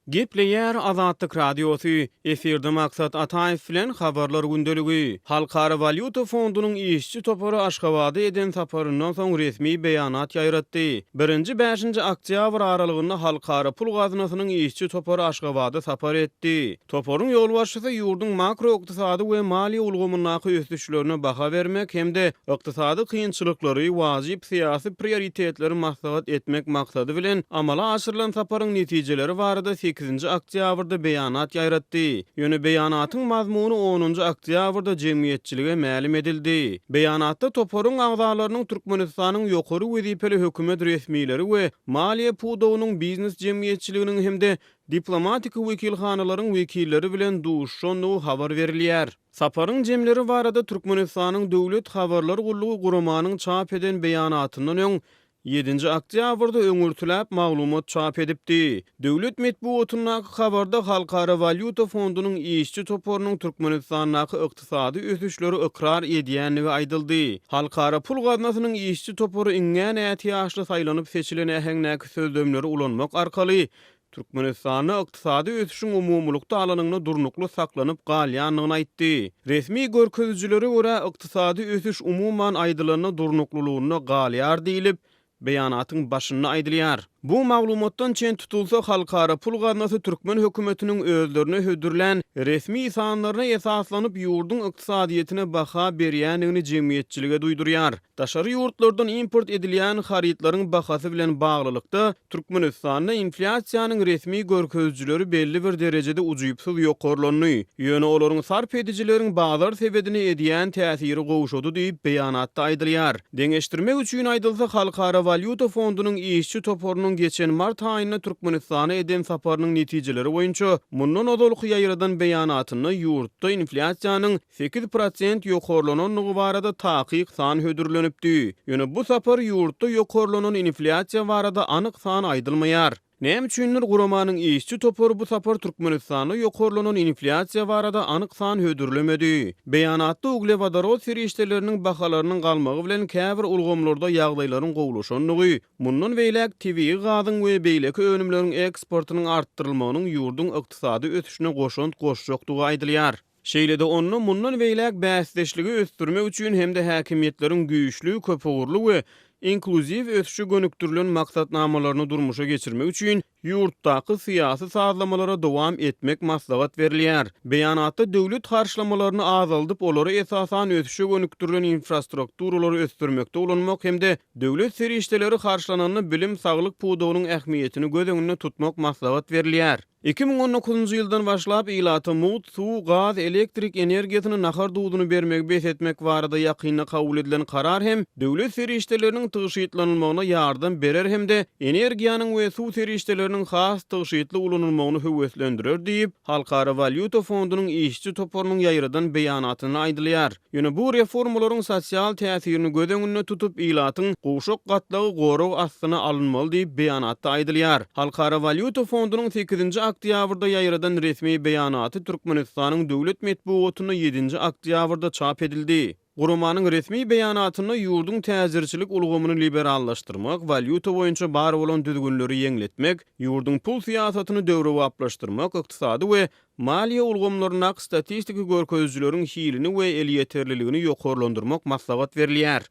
Gepleýär Azatlyk Radiosu, eferde maksat Ataýew bilen habarlar gündeligi. Halkara Valyuta Fondunyň işçi topary Aşgabatda eden saparyndan soň resmi beýanat ýaýratdy. 1-5 oktýabr aralygynda halkara pul gazynasynyň işçi topary Aşgabatda sapar etdi. Toparyň ýol başçysy ýurdun makro ykdysady we maliýe ulgamynyň ösüşlerine baha bermek hemde ykdysady kynçylyklary wajyp syýasy prioritetleri maslahat etmek maksady bilen amala aşyrylan saparyň netijeleri barada 8 oktýabrda beýanat ýaýratdy. Ýöne beýanatyň mazmuny 10 oktýabrda jemgyýetçilige mälim edildi. Beýanatda toparyň agzalarynyň Türkmenistanyň ýokary wezipeli hökümet resmileri we maliýe pudawynyň biznes jemgyýetçiliginiň hemde diplomatik wekilhanalaryň wekilleri bilen duşşanyny habar berilýär. Saparyň jemleri barada Türkmenistanyň döwlet habarlar gullugy guramanyň çap eden beýanatyndan öň 7 oktýabrda öňürtüläp maglumat çap edipdi. Döwlet medeniýetinäki habarda Halkara Valyuta Fondunyň işçi toparynyň Türkmenistanyň ykdysady ösüşleri ikrar edýänligi aýdyldy. Halkara pul gazynasynyň işçi topary iňňän ätiýaşly saýlanyp seçilen äheňnäki sözlemleri ulanmak arkaly Türkmenistanyň ykdysady ösüşiň umumlukda alanyny durnukly saklanyp galýanlygyny aýtdy. Resmi görkezjileri görä ykdysady ösüş umuman aýdylanyny durnuklulygyny galýar diýilip beýanatyň başynda aýdylýar. Bu maglumatdan çen tutulsa halkara pul gaznasy Türkmen hökümetiniň özlerine hödürlen resmi sanlaryna esaslanyp ýurdun ykdysadyetine baha berýänligini jemgyýetçilige duýdurýar. Daşary ýurtlardan import edilýän haritlaryň bahasy bilen baglylykda Türkmenistanda inflasiýanyň resmi görkezjileri belli bir derejede ujuýupsyz ýokarlany. Ýöne olaryň sarp edijileriň bazar sebedini edýän täsiri gowşady diýip beýanatda aýdylýar. Deňeşdirmek üçin aýdylsa Halkara Valyuta Fondunyň işçi toparynyň geçen mart aýynda Türkmenistana eden saparynyň netijeleri boýunça mundan odalyk ýaýradan beýanatyny ýurtda inflasiýanyň 8% ýokarlananyny barada takyk san hödürlenipdi. Ýöne bu sapar ýurtda ýokarlanan inflasiýa barada anyk san aýdylmaýar. Näme üçindir guramanyň işçi topary bu sapar Türkmenistana ýokarlanan inflasiýa barada anyk san hödürlemedi. Beýanatda uglevodorod serişdeleriniň bahalarynyň galmagy bilen käbir ulgamlarda ýagdaýlaryň gowulaşanlygy, mundan beýlek tebii gazyň we beýleki önümleriň eksportynyň artdyrylmagynyň ýurdun ykdysady ösüşine goşant goşjakdygy aýdylýar. Şeýlede onu mundan beýlek bäsleşligi östürmek üçin hemde häkimiýetleriň güýçlü, köpügürlü we inkluziv ösüşi gönüktirilen maksatnamalaryny durmuşa geçirmek üçin ýurtdaky syýasy sazlamalara dowam etmek maslahat berilýär. Beýanatda döwlet harçlamalaryny azaldyp olary esasan ösüşe gönüktirilen infrastrukturalary östürmekde ulanmak hemde döwlet serişdeleri harçlananyny bilim saglyk pudawynyň ähmiýetini göz öňünde tutmak maslahat berilýär. 2019 ýyldan başlap ilata mut, suw, gaz, elektrik energiýasyny nahar duduny bermek besetmek barada ýakynly kabul edilen karar hem döwlet serişdeleriniň tygyşytlanylmagyna ýardam berer hemde energiýanyň we suw serişdeleriniň has tygyşytly ulanylmagyny höweslendirer diýip Halkara Valyuta Fondunyň işçi toparynyň ýaýradan beýanatyny aýdylýar. Ýöne bu reformalaryň sosial täsirini göz öňünde tutup ilatyň gowşak gatlagy goraw astyna alınmaly diýip beýanatda aýdylýar. Halkara Valyuta Fondunyň 8 oktýabrda ýaýradan resmi beýanaty Türkmenistanyň döwlet medeniýetine 7 oktýabrda çap edildi. Guramanyň resmi beýanatyny ýurdun täzirçilik ulgamyny liberallaşdyrmak, valyuta boýunça bar bolan düzgünleri ýeňletmek, ýurdun pul syýasatyny döwrewaplaşdyrmak, ykdysady we maliýe ulgamlaryna statistika görkezjileriň hilini we el ýeterliligini ýokarlandyrmak maslahat berilýär.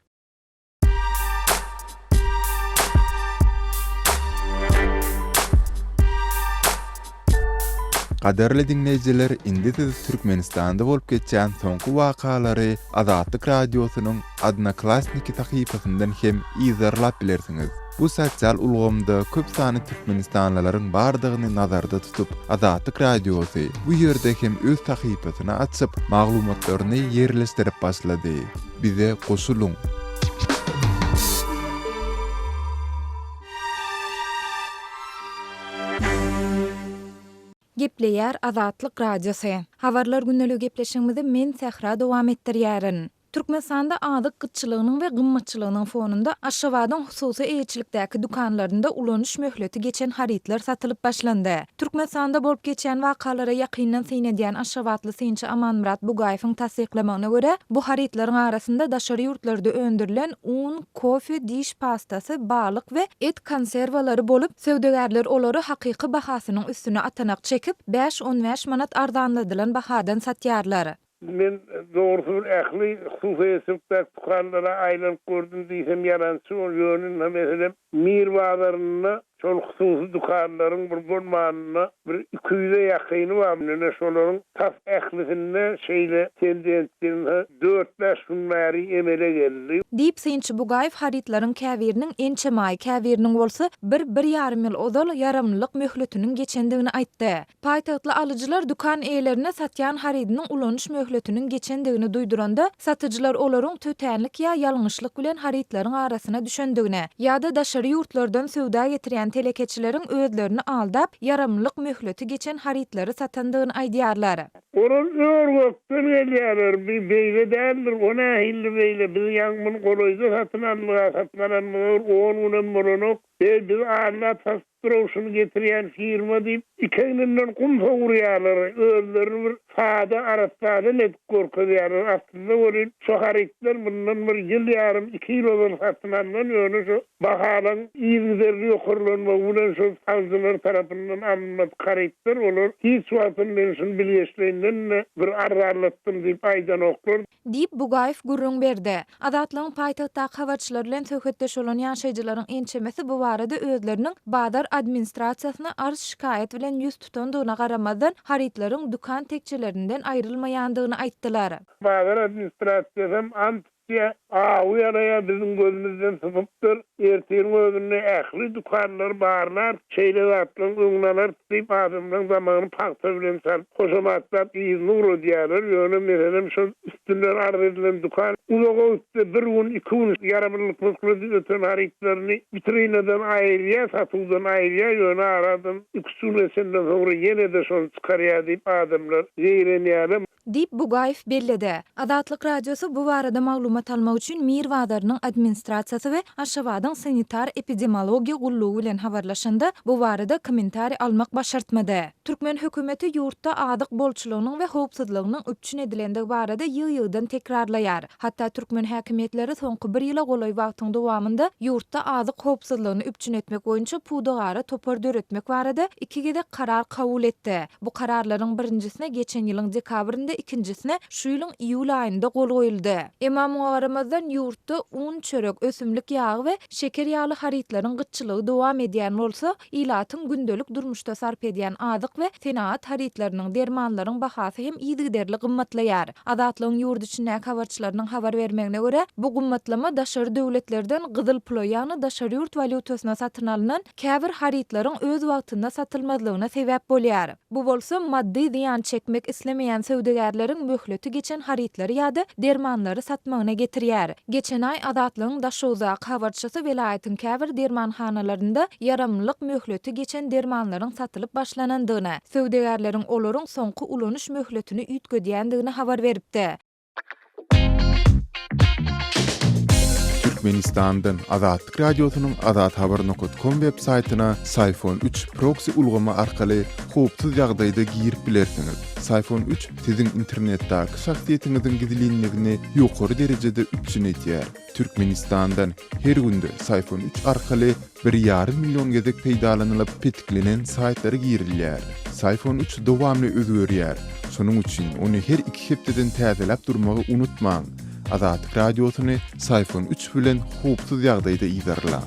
Gaderli dinleyijiler, indi siz Türkmenistanda bolup geçen soňky wakalary Azatlyk Radiosynyň Adna Klasniki sahypasyndan hem izarlap bilersiňiz. Bu sosial ulgamda köp sany Türkmenistanlylaryň bardygyny nazarda tutup Azatlyk Radiosy bu ýerde hem öz sahypasyny açyp maglumatlaryny ýerleşdirip başlady. Bize goşuluň. Gepleýär Azatlyk Radiosu. Habarlar günneligi gepleşigimizi men Sehra dowam etdirýärin. Türkmenistanda adyk gytçylygynyň we gymmatçylygynyň fonunda Aşgabatyň hususy eýçilikdäki dukanlarynda ulanyş möhleti geçen haritler satylyp başlandy. Türkmenistanda bolup geçen wakalara ýakyndan synedýän Aşgabatly synçy Amanmurat Bugaýewiň tasdiklamagyna görä, bu haritleriň arasynda daşary ýurtlarda öndürilen un, kofe, diş pastasy, balyk we et konserwalary bolup, söwdegärler olary hakyky bahasynyň üstüne atanak çekip 5-15 manat arzanladylan bahadan satýarlar. Men doğrusu ähli hususiyetde tukanlara aýlanyp gördüm diýsem ýalançy ol ýönüne mesela Mir bazarynda şol hususy dukanlaryň bir bolmanyna bir 200'e ýakyny bar. Mene şolaryň tas ählisinde şeýle tendensiýaly 4-5 günleri emele geldi. Diýip synçy Bugaýew haritlaryň käbiriniň ençe maý käbiriniň bolsa 1-1,5 ýyl ozal ýaramlyk möhletiniň geçendigini aýtdy. Paýtagtly alyjylar dukan eýlerine satýan haridiniň ulanyş möhletiniň geçendigini duýduranda satyjylar olaryň tötänlik ýa ýalňyşlyk bilen haritlaryň arasyna düşendigine ýa-da daşary ýurtlardan söwda getirýän telekeçileriň özlerini aldap yaramlyk möhleti geçen haritlary satandygyny aýdýarlar. Oran örgökden gelýärler, bir beýle däldir, ona hilli beýle biz ýaňmyň goloýda satlananlar, onun moronok, biz Allah tasdroşunu getirýän firma diýip ikeninden kum soğurýarlar, özlerini bir sada arastada net gorkadýarlar. Aslında bolýan şu haritler bundan bir ýyl ýarym 2 ýyl satlanandan ýöne şu bahalan ýygyderli ýokurlanma bilen şu savcılar tarapyndan alınýan haritler bolar. Hiç wagtynda şunu bilýärsinden bir ararlatdym diýip aýdan oklar. Diýip Bugaýew gurrun berdi. Adatlyň paýtagtdaky habarçylar bilen söhbetdeş bolan ýaşaýjylaryň ençemesi bu barada özleriniň bazar administrasiýasyna arz şikayet bilen ýüz tutandygyna garamadan haritlaryň dukan tekçelerinden aýrylmaýandygyny aýtdylar. Bazar administrasiýasy u yaraya bizim gözümüzden sıfıptır. Erteğin özünde ähli dukanlar, barlar, çeyrezatlan, ınglanar, tip adımdan zamanı pakta bilen sal. Koşamatlar, izni uru diyarlar. Yönü mesela şu üstünden arz edilen dukan. Uzağa üstte bir gün, 2 gün yaramırlık mıskılıcı öten haritlerini vitrineden ayrıya, satıldan ayrıya yönü aradım. 2 süresinden sonra yine de şunu çıkarıya deyip adımlar zeyreniyalım. Diýip Bugaýew belledi. Adatlyk radiosu bu barada maglumat almak üçin Mir wadarynyň administrasiýasy we Aşgabatyň sanitar epidemiologiýa gullugy bilen habarlaşanda bu barada kommentari almak başartmady. Türkmen hökümeti ýurtda adyk bolçulugynyň we howpsuzlygynyň öpçün edilendigi barada ýyl-ýyldan tekrarlaýar. Hatda türkmen häkimetleri soňky 1 ýyla golaý wagtyň dowamında ýurtda adyk howpsuzlygyny öpçün etmek boýunça pudagara topar döretmek barada 2 gede karar kabul etdi. Bu kararlaryň birinjisine geçen ýylyň dekabrynda, ikincisine şu ýylyň iýul aýynda gol goýuldy. Emma mugaramazdan ýurtda un, çörek, ösümlik ýagy we şeker ýaly haritlaryň gytçylygy dowam edýän bolsa, ilatyň gündelik durmuşda sarp edýän adyk we senaat haritlarynyň dermanlaryň bahasy hem ýygyderli gymmatlaýar. Adatlyň ýurt içindäki habarçylarynyň habar bermegine görä, bu gymmatlama daşary döwletlerden gyzyl pul ýa-ni daşary ýurt valutasyna satyn alynan käbir haritlaryň öz wagtynda satylmazlygyna sebäp bolýar. Bu bolsa maddi ziýan çekmek islemeýän söwdegärleriň möhleti geçen haritlary ýa-da dermanlary satmagyna getirýär. Geçen ay Adatlyň Daşowzak habarçysy welaýatyň käbir dermanhanalarynda yaramlyk möhleti geçen dermanlaryň satylyp başlanandygyna, söwdegärleriň olaryň soňky ulanyş möhletini üýtgedýändigini habar beripdi. Türkmenistan'dan Azatlyk Radiosynyň azathabar.com web saýtyna Sayfon 3 proxy ulgama arkaly howpsuz ýagdaýda girip bilersiňiz. Sayfon 3 siziň internetdäki şahsiýetiňiziň gizlinligini ýokary derejede üçin etýär. Türkmenistan'dan her günde Sayfon 3 arkaly 1,5 milyon gezek peýdalanylyp petiklenen saýtlara girilýär. Sayfon 3 dowamly özgörýär. Şonuň üçin ony her 2 hepdeden täzelep durmagy unutmaň. Azatlyk Radiosyny Sayfon 3 bilen howpsuz ýagdaýda iýdarlaň.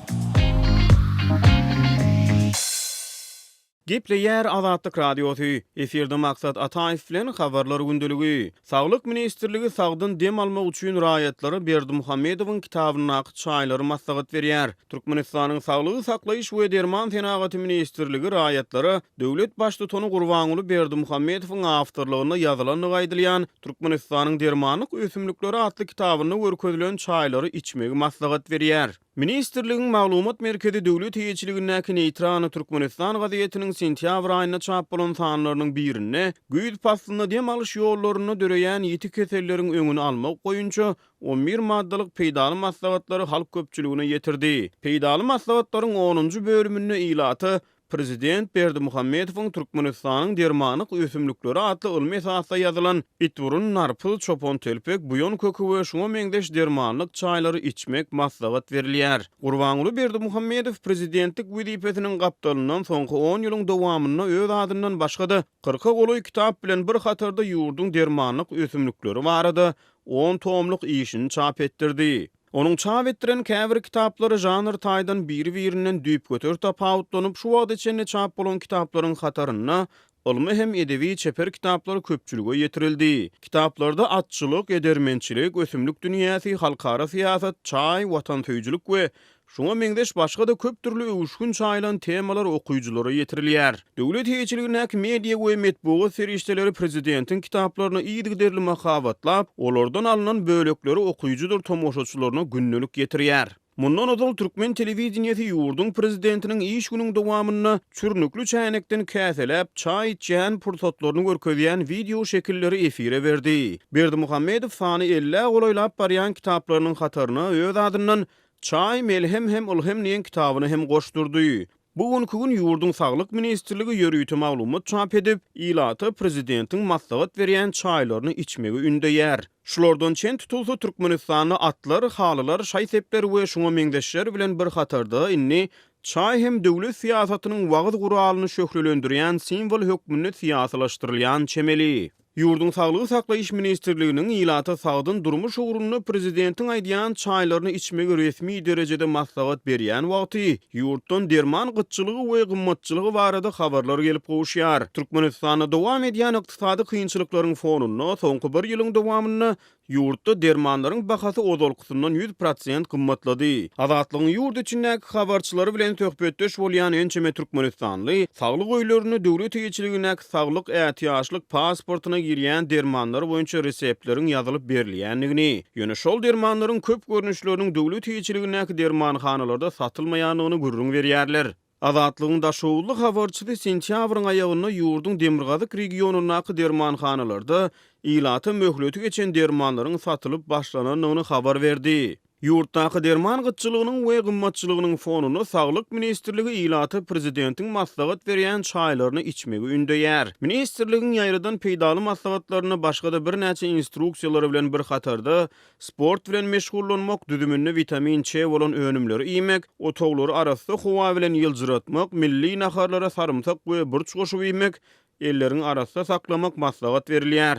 Gepleýär Azatlyk Radiosu. Eferde maksat Ataýew bilen habarlar gündeligi. Saglyk ministrligi sagdyn dem almak üçin raýatlary Berdimuhammedowyň kitabyna çaýlary maslahat berýär. Türkmenistanyň saglygy saklaýyş we derman senagaty ministrligi raýatlary döwlet başlygyny Gurbanuly Berdimuhammedowyň awtorlygyna ýazylan gaýdylýan Türkmenistanyň dermanlyk ösümlikleri atly kitabyny görkezlen çaýlary içmegi maslahat berýär. Ministrligiň maglumat merkezi döwlet hiýetçiligindäki Neytrany Türkmenistan gazetiniň sentýabr aýynda çap bolan sanlarynyň birine güýz pastyna dem alyş ýollaryny döreýän ýeti keselleriň öňüni almak goýunça 11 maddalyk peýdaly maslahatlary halk köpçüligine ýetirdi. Peýdaly maslahatlaryň 10-njy bölümine ilaty Prezident Berdimuhammedowyň Türkmenistanyň dermanyk ösümlikleri adly ilmi esasda ýazylan itburun narpıl çopon telpek buyon kökü we şoňa meňdeş dermanlyk çaýlary içmek maslahat berilýär. Gurbanuly Berdimuhammedow prezidentlik wezipesiniň gapdalyndan soňky 10 ýylyň dowamyna öz adyndan başga-da 40 goly kitap bilen bir hatarda ýurduň dermanlyk ösümlikleri barada 10 tomluk işini çap etdirdi. Onun çap etdiren käbir kitaplary janr taýdan biri-birinden düýp götür tapawutlanyp şu wagt içinde çap bolan kitaplaryň hataryna ilmi hem edebi çeper kitaplary köpçülüge ýetirildi. Kitaplarda atçylyk, edermençilik, ösümlik dünýäsi, halkara siýasat, çaý, watantöýçilik we şoňa meňdeş başga da köp türlü öwüşgün çaýlan temalar okuyuculara ýetirilýär. Döwlet hiýetçiligindäki media we medeniýet serişdeleri prezidentiň kitaplaryny iýdigderli mahabatlap, olardan alynan bölekleri okuyucular tomoşaçylaryna günnelik ýetirýär. Mundan öňe Türkmen telewizionyasy ýurduň prezidentiniň iş günüň dowamyna çürnükli çäýnekden käselep çaý içýän pursatlaryny görkezýän video şekilleri efire berdi. Berdimuhammedow sany 50 golaýlap barýan kitaplarynyň hataryna öz adyndan çaý melhem hem ilhem diýen kitabyny hem goşdurdy. Bugünkü gün ýurduň saglyk ministrligi ýörüýti maglumat çap edip, ilaty prezidentiň maslahat berýän çaýlaryny içmegi ündeýär. Şulardan çen tutulsa Türkmenistany atlar, halylar, şaýsepler we şoňa meňdeşler bilen bir hatarda inni çaý hem döwlet siýasatynyň wagt guralyny şöhrelendirýän simbol hökmüni siýasalaşdyrylýan çemeli. Ýurduň saglygy saklaýyş ministrliginiň ilaty sagdyn durmuş ugrunly prezidentiň aýdýan çaýlaryny içmegi resmi derejede maslahat berýän wagty ýurtdan derman gytçylygy we gymmatçylygy barada habarlar gelip gowuşýar. Türkmenistanda dowam edýän ykdysady kynçylyklaryň fonuna soňky bir ýylyň dowamyna ýurtda dermanlaryň bahasy ozalkysyndan 100% gymmatlady. Azatlygyň ýurt içindäki habarçylary bilen töhbetdeş bolýan ençeme Türkmenistanly saglyk öýlerini döwlet hiýetçiligindäki saglyk ähtiýaçlyk pasportyna girýän dermanlar boýunça reseptlerin ýazylyp berilýändigini, ýöne şol dermanlaryň köp görnüşleriniň döwlet hiýetçiligindäki dermanhanalarda satylmaýanlygyny gürrüň berýärler. Azatlygyň daşowly habarçysy sentýabryň aýagyna ýurduň Demirgazyk regionunaky dermanhanalarda ilaty möhleti geçen dermanlaryň satylyp başlananyny habar berdi. Ýurtdaky derman gytçylygynyň we gymmatçylygynyň fonuna saglyk ministrligi ilaty prezidentiň maslahat berýän çaýlaryny içmegi ündeýär. Ministrligiň ýaýradan peýdaly maslahatlaryny başga da bir näçe instruksiýalary bilen bir hatarda sport bilen meşgullanmak, düdümünde vitamin C bolan önümleri iýmek, otoglary arasynda howa bilen ýyljyratmak, milli naharlara sarymsak we burç goşup iýmek, elleriň arasynda saklamak maslahat berilýär.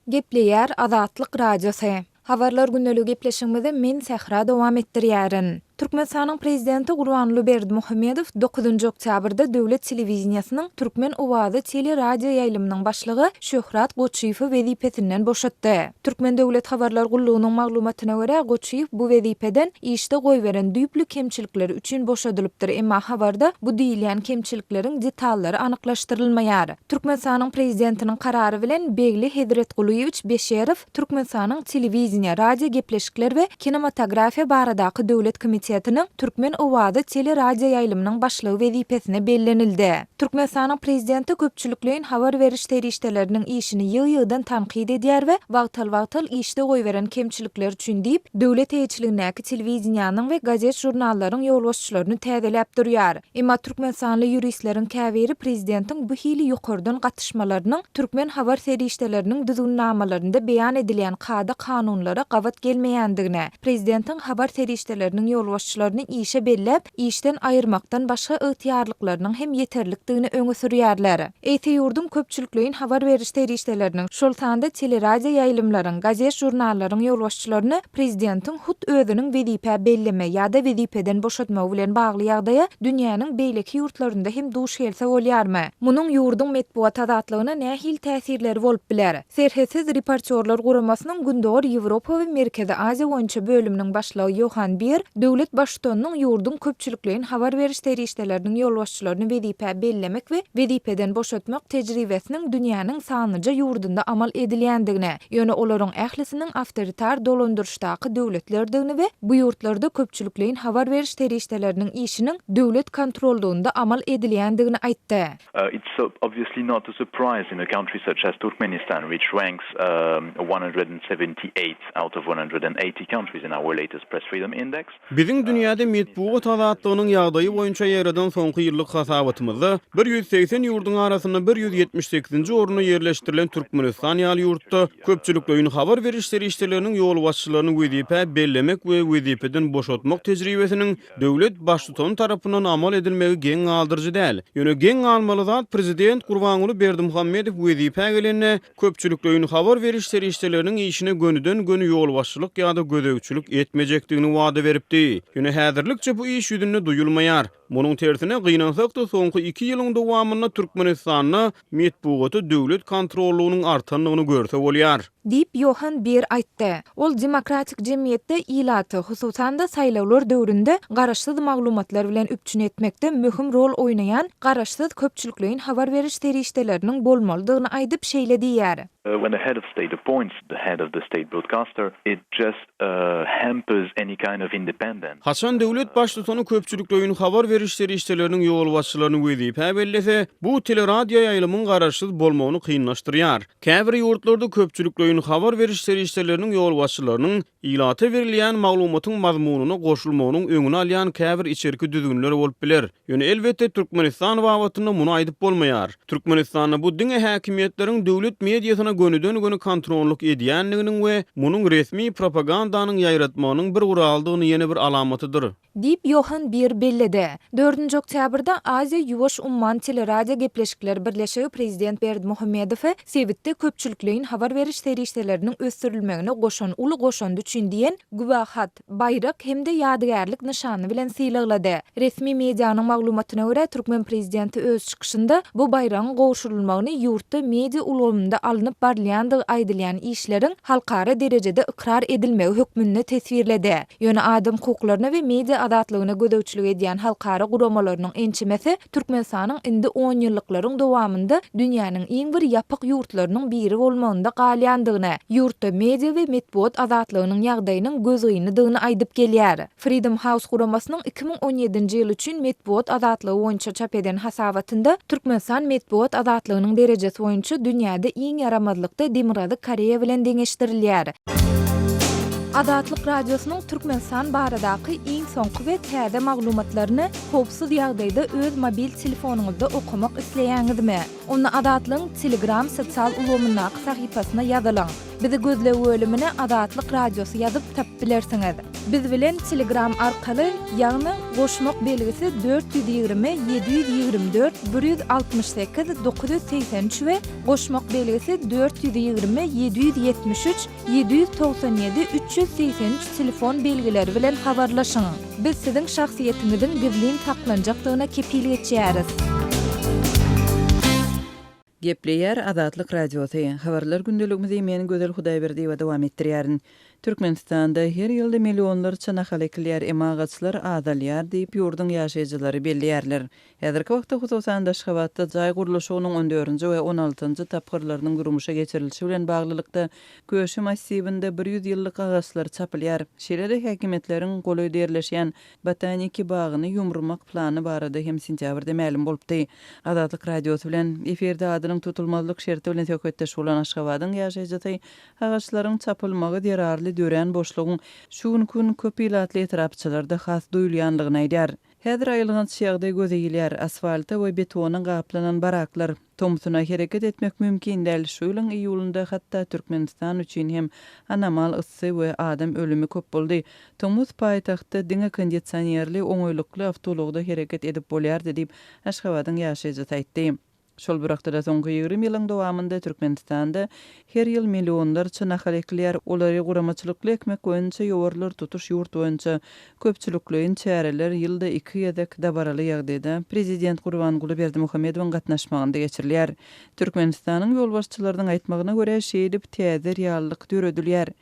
Gepleýär Azatlyk radiosy. Habarlar günneligi gepleşigimizde men Sehra dowam etdirýärin. Türkmenistanyň prezidenti Gurbanuly Berdimuhammedow 9-njy oktýabrda döwlet telewizionysynyň Türkmen owazy tele radio ýaýlymynyň başlygy Şöhrat Goçiýew wezipesinden boşatdy. Türkmen döwlet habarlar gullugynyň maglumatyna görä Goçiýew bu wezipeden işde goýberen düýplü kemçilikleri üçin boşadylypdyr, emma habarda bu diýilýän kemçilikleriň detallary anyklaşdyrylmaýar. Türkmenistanyň prezidentiniň karary bilen Begli Hedretgulyewich Beşerow Türkmenistanyň telewizioniýa, radio gepleşikler we kinematografiýa baradaky döwlet komitetining Türkmen owazy tele radio ýaýlymynyň başlygy wezipesine bellenildi. Türkmenistanyň prezidenti köpçüliklerin habar beriş terişdeleriniň işini ýygy-ýygydan tanqid edýär we wagtal-wagtal işde goýberen kemçilikler üçin diýip döwlet hiýetçiligindäki telewizionyanyň we gazet jurnallaryň ýolbaşçylaryny täzeläp durýar. Emma türkmenstanly ýuristleriň käbiri prezidentiň bu hili ýokardan gatnaşmalarynyň Türkmen habar terişdeleriniň düzgünnamelerinde beýan edilýän kada kanunlara gawat gelmeýändigine, prezidentiň habar terişdeleriniň ýolbaşçylaryny işe bellep, işden aýyrmakdan başga ygtyarlyklarynyň hem ýeterlikdigini öňe sürýärler. Eýte ýurdum köpçüliklerin habar beriş terişdeleriniň şol sanda teleradio ýaýlymlaryň, gazet jurnallaryň ýolbaşçylaryny prezidentiň hut özüniň wezipe belleme ýa-da wezipeden boşatmagy bilen bagly ýagdaýa dünýäniň beýleki ýurtlarynda hem duş gelse bolýarmy? Munyň ýurdun medeniýet azatlygyna nähil täsirleri bolup biler? Serhesiz reportyorlar guramasynyň gündogor Ýewropa we Merkezi Aziýa boýunça bölüminiň başlygy Johan Bier döwlet döwlet başlygynyň ýurdun köpçüliklerin habar beriş terişdeleriniň ýolbaşçylaryny wezipe bellemek we wezipeden boşatmak tejribesiniň dünýäniň sanyja ýurdunda amal edilýändigine, ýöne olaryň ählisiniň awtoritar dolandyrşdaky döwletlerdigini we bu ýurtlarda köpçüliklerin habar beriş terişdeleriniň işiniň döwlet kontrolunda amal edilýändigini aýtdy. It's obviously not a surprise in a country such as Turkmenistan, which ranks 178 out of 180 countries in our latest Press Freedom Index. Biziň dünýäde medeniýet azatlygynyň ýagdaýy boýunça ýaradan soňky ýyllyk hasabatymyzda 180 ýurdun arasynda 178-nji oruna ýerleşdirilen Türkmenistan ýaly ýurtda köpçüliklerin habar beriş terişdeleriniň ýol başçylaryny wezipe bellemek we wezipeden boşatmak tejribesiniň döwlet başlygynyň tarapyndan amal edilmegi geň galdyrjy däl. Ýöne geň almaly zat prezident Gurbanuly Berdimuhammedow wezipe gelenne köpçüliklerin habar beriş terişdeleriniň işine gönüden göni ýol başçylyk ýa-da gödegçilik etmejekdigini wada beripdi. Ýöne häzirlikçe bu iş ýüzünde duýulmaýar. Munyň tersine gynansak da soňky 2 ýylyň dowamynda Türkmenistanyň medeniýeti döwlet kontrollugynyň artanlygyny görse bolýar. Dip Johan Bir aýtdy. Ol demokratik jemgyýetde ilaty, hususan da saýlawlar döwründe garaşsyz maglumatlar bilen üpçün etmekde möhüm rol oýnaýan garaşsyz köpçüliklerin habar beriş terişdeleriniň bolmalydygyny aýdyp şeýle diýär. When the head of state appoints the head of the state broadcaster, it just hampers any kind of independence. Haçan döwlet başlygyny köpçüliklerin habar beriş terişdeleriniň ýol başçylaryny wezipe bellese, bu teleradio ýaýlymyň garaşsyz bolmagyny kynlaşdyrýar. Käbir ýurtlarda köpçüliklerin habar beriş terişdeleriniň ýol başçylarynyň ilata berilýän maglumatyň mazmunyna goşulmagynyň öňüne alýan käbir içerki düzgünler bolup biler. Ýöne elbetde Türkmenistan wagtyna muny aýdyp bolmaýar. Türkmenistanda bu diňe häkimetleriň döwlet mediasyna gönüden göni kontrollyk edýänliginiň we munyň resmi propagandanyň ýaýratmagynyň bir guraldygyny ýene bir alamatydyr. Dip Johan Bir belledi. 4 oktýabrda Aziýa Ýuwaş Umman teleradio gepleşikleri birleşigi prezident Berdimuhammedow Sewitde köpçüliklerin habar beriş terişdeleriniň ösdürilmegine goşan uly goşandy üçin diýen gübahat, bayrak hemde ýadygärlik nyşany bilen sylaglady. Resmi medianyň maglumatyna görä Türkmen prezidenti öz çykyşynda bu bayragyň gowşurulmagyny ýurtda media ulgamynda alınıp barlýandygy aýdylýan işleriň halkara derejede ikrar edilmegi hökmünde tesvirledi. Ýöne adam hukuklaryna we media adatlygyna gödäwçilik edýän halkara guramalarynyň ençemesi Türkmenistanyň indi 10 ýyllyklaryň dowamynda dünýäniň iň bir ýapyk ýurtlarynyň biri bolmagynda galýandygyny, ýurtda media we medeniýet azatlygynyň ýagdaýynyň gözgyndygyny aýdyp gelýär. Freedom House guramasynyň 2017-nji ýyl üçin medeniýet azatlygy boýunça çap eden hasabatynda Türkmenistan medeniýet azatlygynyň derejesi boýunça dünýäde iň ýaramazlykda Demirady Koreýa bilen deňeşdirilýär. Adatlyk radiosynyň Türkmenistan baradaky iň soňky we täze maglumatlaryny howpsuz ýagdaýda öz mobil telefonuňyzda okumak isleýäňizmi? Onu Adatlyň Telegram sosial ulgamyna sahypasyna ýazylaň. Bizi gözle bölümine Adatlyk Radiosu ýazyp tap bilersiňiz. Biz bilen Telegram arkaly ýagny goşmak belgisi 420 724 168 983 we goşmak belgisi 420 773 797 383 telefon belgileri bilen habarlaşyň. Biz siziň şahsiýetiňiziň gizlin saklanjakdygyna kepillik etýäris. Gepleyer Adatlyk Radiosu. Habarlar gündeligimizi meni Gözel Hudaýberdi we dowam etdirýärin. Türkmenistanda her ýylda millionlarça nahalekler emagaçlar adalýar diýip ýurdun ýaşaýjylary bellärler. Häzirki wagtda hususan Daşgabatda jaý gurulşygynyň 14-nji we 16-njy tapgyrlarynyň gurumuşa geçirilişi bilen baglylykda Köşü massivinde 100 ýyllyk agaçlar çapylýar. Şeýle häkimetleriň goly derleşýän botaniki bagyny ýumurmak plany barada hem sentýabrda ma'lum bolupdy. Adatlyk Radiosu bilen eferde adynyň tutulmazlyk şerti bilen söhbetdeş bolan Aşgabatyň ýaşaýjy agaçlaryň çapylmagy derarly dören boşlugyň şu gün köp ýylatly etrapçylarda has duýulýanlygyny aýdýar. Häzir aýylgans ýagdaý gözeýilýär. Asfalta we betonyň gaplanan baraklar tomsuna hereket etmek mümkin däl. Şu ýylyň iýulynda hatda Türkmenistan üçin hem anamal ıssy we adam ölümi köp boldy. Tomuz paýtagtda diňe kondisionerli oňoýlukly awtologda hereket edip bolýar diýip Aşgabatyň ýaşaýjy aýtdy. Şol birakda da soňky 20 ýylyň dowamında Türkmenistanda her ýyl millionlarça nahalekler olary guramaçylykly ekmek boýunça ýowarlar tutuş ýurt boýunça köpçülikliň çäreler ýylda 2 ýedek dabaraly ýagdaýda prezident Gurbanguly Berdimuhammedowyň gatnaşmagynda geçirilýär. Türkmenistanyň ýolbaşçylarynyň aýtmagyna görä şeýlip täze reallyk döredilýär.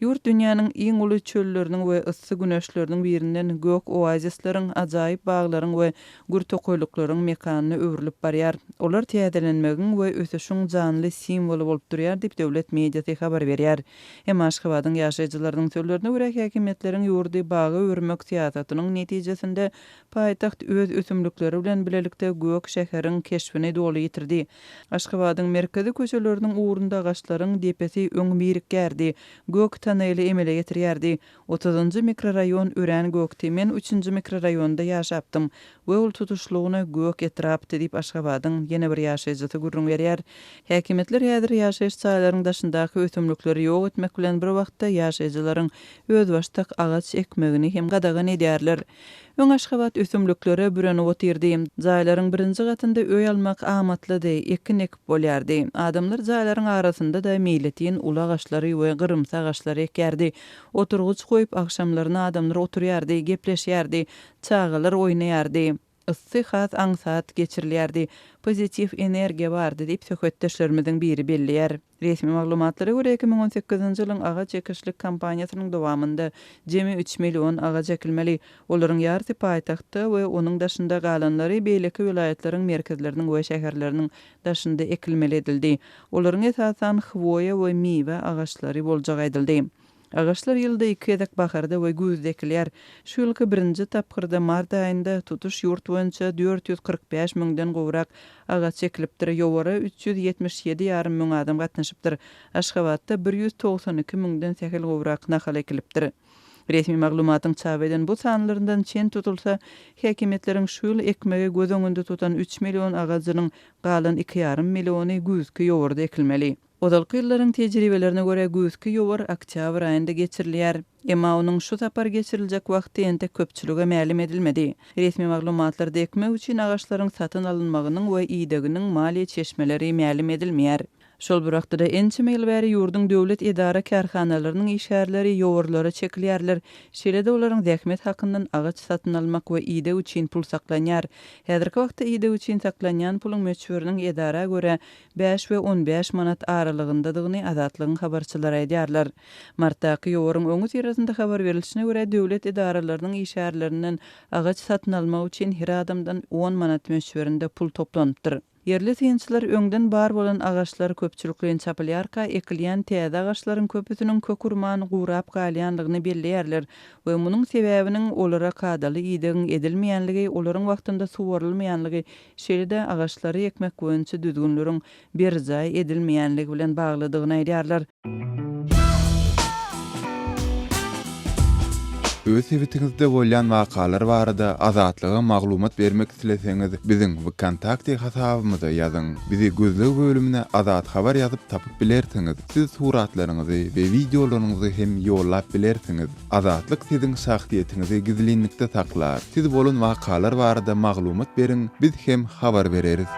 Ýurt dünýäniň iň uly çölleriniň we ıssy güneşleriniň birinden gök oazislaryň, ajaýyp baglaryň we gürtokoýlyklaryň mekanyny öwrülip barýar. Olar täzelenmegiň we ösüşiň janly simwolu bolup durýar diýip döwlet mediasy habar berýär. Hem Aşgabatyň ýaşaýjylarynyň sözlerine görä häkimetleriň ýurdy bagy örmek siýasatynyň netijesinde paýtaxt öz ösümlikleri bilen bilelikde gök şäheriň keşfini doly ýitirdi. Aşgabatyň merkezi köşeleriniň uğrunda agaçlaryň depesi öň birik gärdi. Gök taneli emele getirýärdi. 30-njy mikroraýon Ören Göktemen 3-nji mikroraýonda ýaşapdym. We ol tutuşlugyna gök etrapdy diýip Aşgabatyň ýene bir ýaşaýjy gurrun berýär. Häkimetler häzir ýaşaýyş çaýlaryň daşyndaky ösümlikleri ýok etmek bilen bir wagtda ýaşaýjylaryň öz başdak agaç ekmegini hem gadagan edýärler. Öň Aşgabat ösümlikleri bürenip otirdi. Jaýlaryň birinji gatynda öý almak amatlydy, ekin-ekip bolýardy. Adamlar jaýlaryň arasynda da meýletin ula agaçlary we gyrymsa agaçlary ekärdi. Oturguç goýup akşamlaryny adamlar oturýardy, gepleşýärdi, çağalar oýnaýardy. Issy has aňsat geçirilýärdi. Pozitiv energiýa bardy diýip söhbetdeşlerimiziň biri belliýär. Resmi maglumatlara görä 2018-nji ýylyň agaç ekişlik kampaniýasynyň dowamında jemi 3 million agaç ekilmeli. Olaryň ýarty paýtagtda we onuň daşynda galanlary beýleki vilayatlariň merkezleriniň we şäherleriniň daşynda ekilmeli edildi. Olaryň esasan hwoýa we miwe agaçlary boljak edildi. Agaçlar ýylda 2 ýedek baharda we güzde ekilýär. Şu ýylky 1-nji tapgyrda mart aýynda tutuş ýurt boýunça 445 000den gowrak agaç ekilipdir. Ýowara 377,5 000 adam gatnaşypdyr. Aşgabatda 192 000den sähel gowrak nahal ekilipdir. Resmi maglumatyň çap eden bu sanlaryndan çen tutulsa, häkimetleriň şu ýyl ekmege göz öňünde tutan 3 million agajynyň galan 2,5 milliony güzki ýowarda ekilmeli. Odalky ýyllaryň tejribelerine görä güzki ýowar oktýabr aýynda geçirilýär. Emma onuň şu tapar geçiriljek wagty ente köpçülüge ma'lum edilmedi. Resmi maglumatlarda ekmek üçin agaçlaryň satyn alynmagynyň we ýygdyginiň maliýe çeşmeleri ma'lum edilmeýär. Şol bir wagtda ençe meýil bäri ýurdun döwlet edara karhanalarynyň işgärleri ýowurlara çekilýärler. Şeýle-de olaryň zähmet hakyndan agaç satyn almak we ýygyk üçin pul saklanýar. Häzirki wagtda ýygyk üçin saklanýan puluň meçhurlygynyň edara görä 5 we 15 manat aralygyndadygyny Azatlygyň habarçylary aýdýarlar. Martdaky ýowaryň öňü tirasynda habar berilişine görä döwlet edaralarynyň işgärlerinden agaç satyn almak üçin her adamdan 10 manat meçhurynda pul toplanypdyr. Yerli synçylar öňden bar bolan agaçlar köpçülikliň çapylýarka ekilýän täze agaçlaryň köpüsiniň kökurman gurap galýanlygyny belliýärler we munyň sebäbiniň olara kadaly ýygyň edilmeýänligi, olaryň wagtynda suwarylmaýanlygy, şeýle-de agaçlary ekmek boýunça düzgünleriň berjaý edilmeýänligi bilen baglydygyny aýdýarlar. Öz sebetiňizde bolýan wakalar barada azatlyga maglumat bermek isleseňiz, biziň WKontakte hasabymyza ýazyň. Bizi gözlegi bölümine azat habar ýazyp tapyp bilersiňiz. Siz suratlaryňyzy we videolaryňyzy hem ýollap bilersiňiz. Azatlyk siziň şahsiýetiniňizi gizlinlikde saklar. Siz bolan wakalar barada maglumat beriň, biz hem habar bereriz.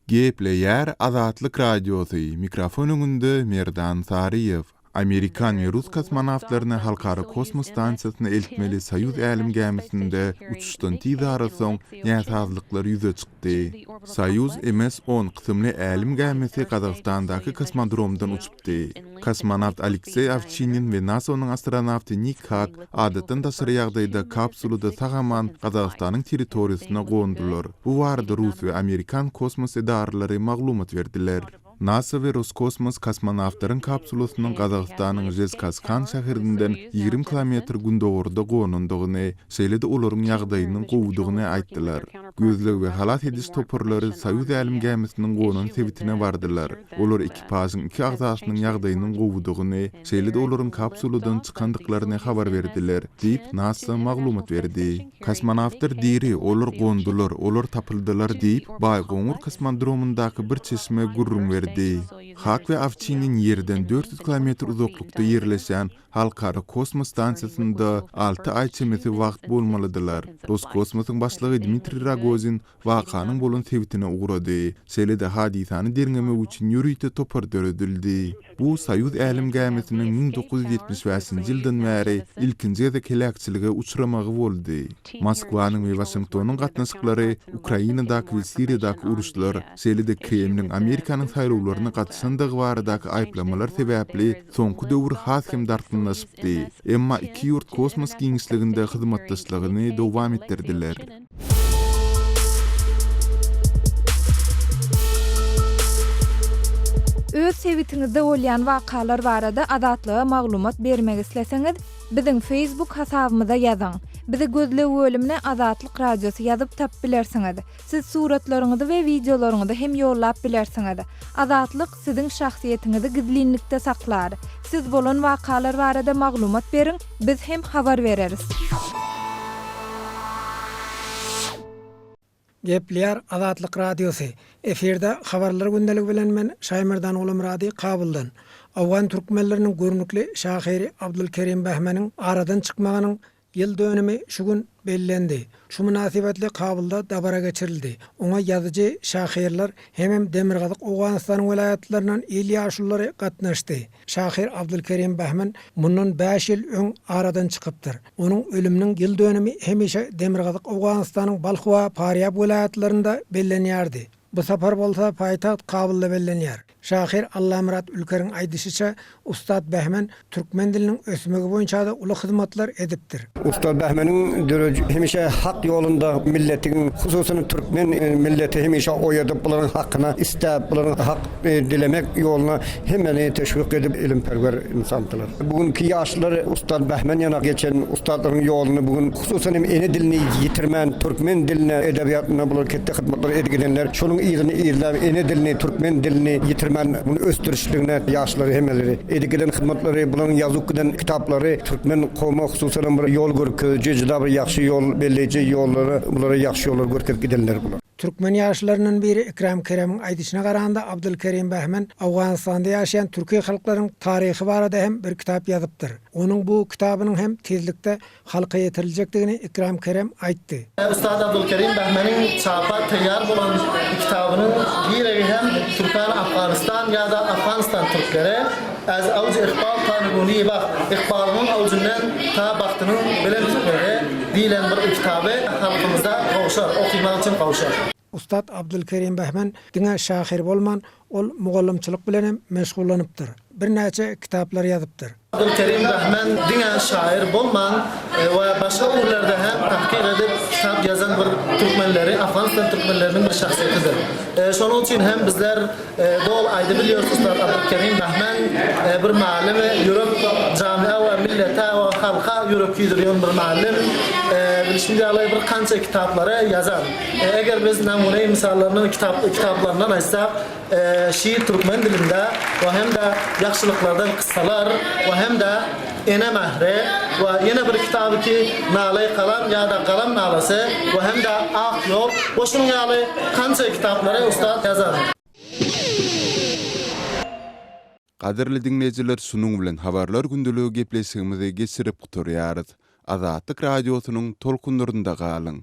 Gepleýär Azatlyk Radiosy. Mikrofon öňünde Merdan Saryýew. Amerikan ve Rus kosmonawtlaryny halkara kosmos stansiýasyna eltmeli Soyuz älim gemisinde uçuşdan tizara soň ýaşazlyklar ýüze çykdy. Soyuz MS-10 kysymly älim gemisi Kazakstandaky kosmodromdan uçupdy. Kosmonawt Aleksey Ovchinin we NASA-nyň astronawty Nick Hack adatdan daşary ýagdaýda kapsuluda sagaman Kazakstanyň territoriýasyna gondular. Bu barada Rus we Amerikan kosmos edaralary maglumat berdiler. NASA ve Roskosmos kosmonawtlaryň kapsulusynyň Kazakstanyň Jezkazgan şäherinden 20 kilometr gündowrda gonundygyny, şeýle-de olaryň ýagdaýynyň gowudygyny aýtdylar. Gözleg we halat ediş toporlary Soyuz älim gemisiniň gonun sebitine bardylar. Olar ekipasyň 2 agzasynyň ýagdaýynyň gowudygyny, şeýle-de olaryň kapsuludan çykandyklaryny habar berdiler, diýip NASA maglumat berdi. Kosmonawtlar diri, olar gondular, olar tapyldylar diýip Baygoňur kosmodromundaky bir çeşme gurrun berdi. bildirdi. Hak ve Avçinin yerden 400 kilometr uzaklykda yerleşen Halkara Kosmos Stansiyasynda 6 ay çemesi wagt bolmalydylar. Roskosmosyň başlygy Dmitri Rogozin wakanyň bolan sebitine uğrady. Selede hadisany derňemek üçin ýürüýte topar döredildi. Bu Soýuz Älim Gämesiniň 1975-nji ýyldan bäri ilkinji ýerde kelekçilige uçuramagy boldy. Moskwanyň we Washingtonyň gatnaşyklary Ukrainadaky we Siriýadaky uruşlar, selede Kremliň Amerikanyň saýlawlaryna gatnaşandygy baradaky aýplamalar sebäpli soňky döwür has hem dartynlaşypdy. Emma iki ýurt kosmos giňişliginde hyzmatdaşlygyny dowam etdirdiler. Öz sebitiňizde bolýan wakalar barada adatlyga maglumat bermek isleseňiz, biziň Facebook hasabymyza ýazyň. Bizi gözle bölümine Azatlyk Radiosu ýazyp tap bilersiňiz. Siz suratlaryňyzy we videolaryňyzy hem ýollap bilersiňiz. Azatlyk siziň şahsiýetiniňizi gizlinlikde saklar. Siz bolan wakalar barada maglumat beriň, biz hem habar bereriz. Gepler Azatlyk Radiosu. Eferde habarlar gündelik bilen men Şaýmyrdan Ulumrady Kabuldan. Awgan türkmenleriniň görnükli şahyry Abdulkerim Bahmanyň aradan çykmagynyň ýyl dönümi şu gün bellendi. Şu münasibetli Kabulda dabara geçirildi. Oňa ýazyjy şahyrlar hem Demirgazyk Owganystanyň welaýatlaryndan il ýaşulary gatnaşdy. Şahyr Abdulkerim Bahman mundan 5 ýyl öň aradan çykypdyr. Onuň ölüminiň ýyl dönümi hemişe Demirgazyk Owganystanyň Balxwa, Paryab welaýatlarynda bellenýärdi. Bu sapar bolsa paýtaxt Kabulda bellenýär. Şahyr Allamurat Ülkeriň aýdyşyça Ustad Bahman türkmen diliniň ösmegi boýunça da uly hyzmatlar edipdir. Ustad Bahmanyň döreji hemişe hak ýolunda milletiň, hususan türkmen milleti hemişe oýadyp bularyň hakyna istäp, bularyň hak dilemek ýoluna hemeni teşwik edip ilimperwer insandylar. Bugünkü ýaşlar Ustad Bahman ýana geçen ustadlaryň ýolunu bugün hususan ene dilini ýitirmän, türkmen diline, edebiýatyna bular ketdi hyzmatlar edilgenler. Şonuň ýygyny ýerläp ene dilini, türkmen dilini ýitirmän bunu östürüşligine ýaşlary hemeleri edilgen hyzmatlary, bularyň ýazyk kitaplary türkmen gowmy hususan bir ýol görkezji, juda bir ýaxşy ýol belleji ýollary, bulara ýaxşy ýollar görkezip gidenler bular. Türkmen ýaşlarynyň biri Ikram Kerem'iň aýdyşyna garaganda Abdulkerim Bahman Awganystanda ýaşaýan türki halklaryň taryhy barada hem bir kitap ýazypdyr. Onuň bu kitabynyň hem tezlikde halka ýetiriljekdigini Ikram Kerem aýtdy. Ustad Abdulkerim Bahmanyň çapa taýýar bolan kitabynyň biri hem Türkmen Afganistan ýa-da Afganistan türkleri az awj iqbal tanyguni bak iqbalynyň awjundan ta bagtynyň bilen türkleri diýilen bir kitaby halkymyzda gowşar, okumak üçin gowşar. Ustad Abdulkerim Bahman diňe şahyr bolman, ol mugallimçilik bilen hem meşgullanypdyr. Bir näçe kitaplar ýazypdyr. Abdulkerim Bahman diňe şair bolman we başga urlarda hem tahqiq edip kitap yazan bir türkmenleri, Afganistan türkmenleriniň bir şahsiýetidir. Şonuň üçin hem bizler dol aýdy bilýärsiz Ustad Abdulkerim Bahman bir malim, ýörek jamia we millete we halka ýörek ýüzürýän bir malim. Bilişimde alay bir kança kitaplary yazar. Eger biz namuneý misallaryny kitaplaryndan aýsak, şiir türkmen dilinde we hem de ýaxşylyklardan kıssalar we hem de ene mahre we ýene bir kitaby ki Nalay Kalam ýa-da Kalam nalasy we hem de Ak ýol, oşuň ýaly kança kitaplary ustad yazar. Qadirli dinleyijiler, şunuň bilen habarlar gündeligi gepleşigimizi geçirip guturýarys. Azatlyk Radiosynyň tolkunlarynda galyň.